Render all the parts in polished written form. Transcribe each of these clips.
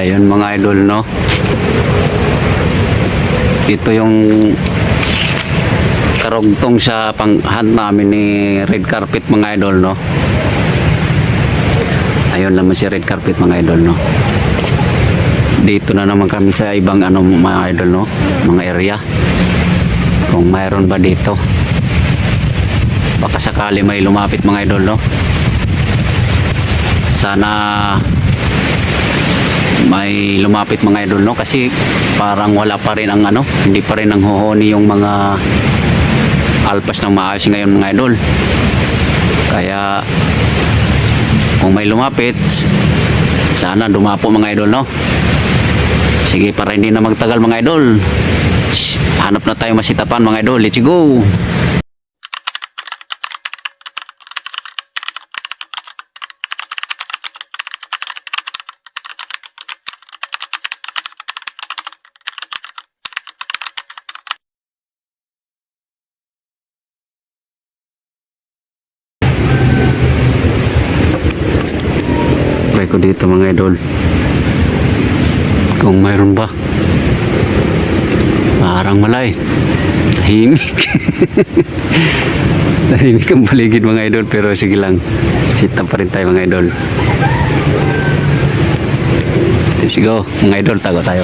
Ayun mga idol, no, ito yung karugtong sa panghunt namin ni red carpet mga idol, no. Ayun naman si red carpet mga idol, no. Dito na naman kami sa ibang ano mga idol, no, mga area kung mayroon ba dito, baka sakali may lumapit mga idol, no. Sana may lumapit mga idol, no, kasi parang wala pa rin ang ano, hindi pa rin ang huhuni yung mga alpas ng maayos ngayon mga idol. Kaya kung may lumapit, sana dumapo mga idol, no. Sige, para hindi na magtagal mga idol, hanap na tayo masitapan mga idol. Let's go. Try ko dito mga idol kung mayroon ba. Parang malay, tahimik. Tahimik ang paligid mga idol, pero sige lang, sita pa rin tayo mga idol. Let's go mga idol, tago tayo.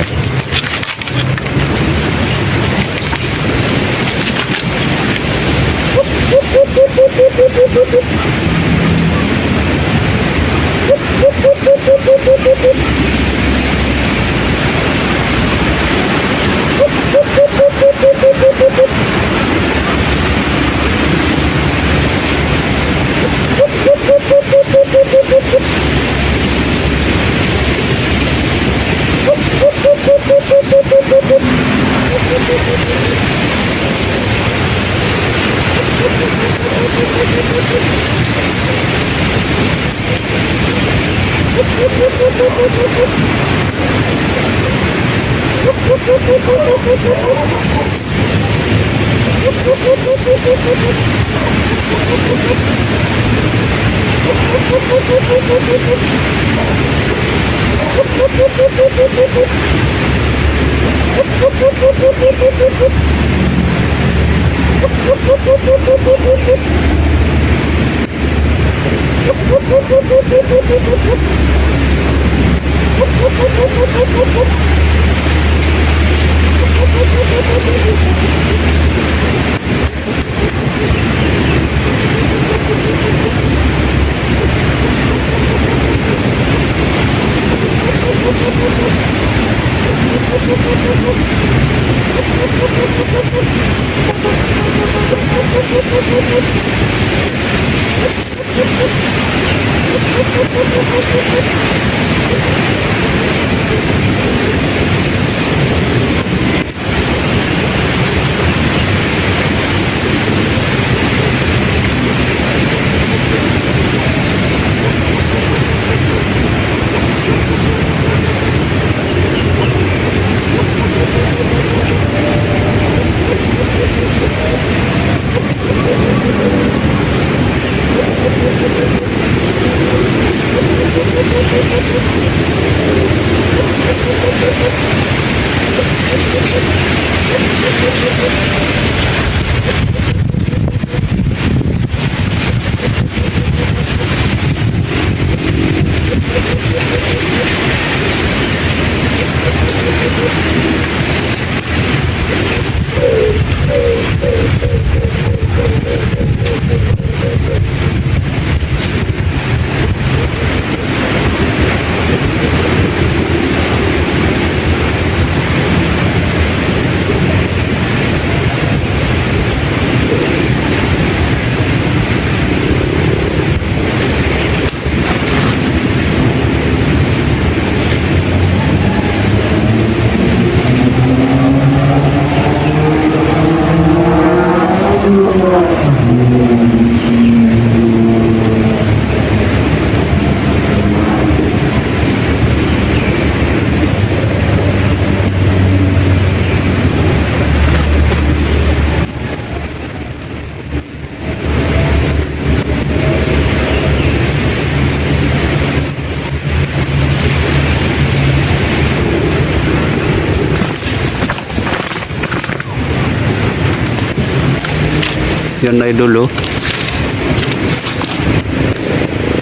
Yan idol oh.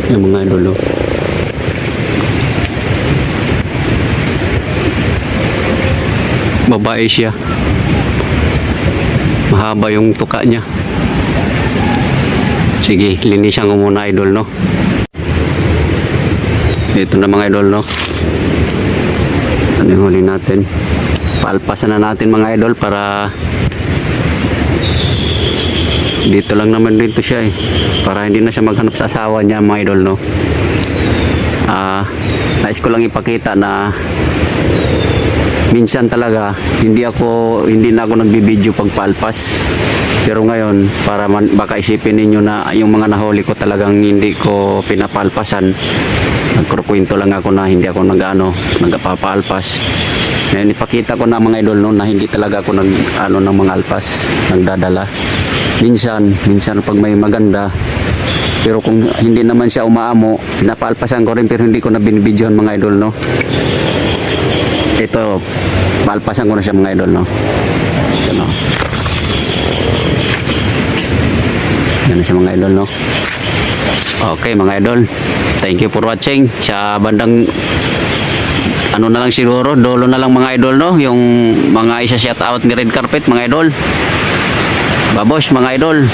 Yan mga idol oh. Babae siya. Mahaba yung tuka niya. Sige, linisan ko muna idol no. Ito na mga idol no. Ano yung huli natin? Paalpasan na natin mga idol para dito lang naman dito siya eh. Para hindi na siya maghanap sa asawa niya mga idol no. Nais ko lang ipakita na minsan talaga hindi na ako nagbibideo pag paalpas, pero ngayon para baka isipin ninyo na yung mga nahuli ko talagang hindi ko pinapalpasan, nagkukwento lang ako na hindi ako nagpapalpas. Ngayon ipakita ko na mga idol no, na hindi talaga ako ng mga alpas, nagdadala minsan pag may maganda, pero kung hindi naman siya umaamo pinapalpasan ko rin, pero hindi ko na binibidyohan mga idol no. Ito, palpasan ko na siya mga idol, no? Ito, no? Yan na siya mga idol, no? Okay, mga idol. Thank you for watching. Sa bandang, ano na lang siguro, dulo na lang mga idol, no? Yung mga isa shout out ni Red Carpet, mga idol. Babos, mga idol.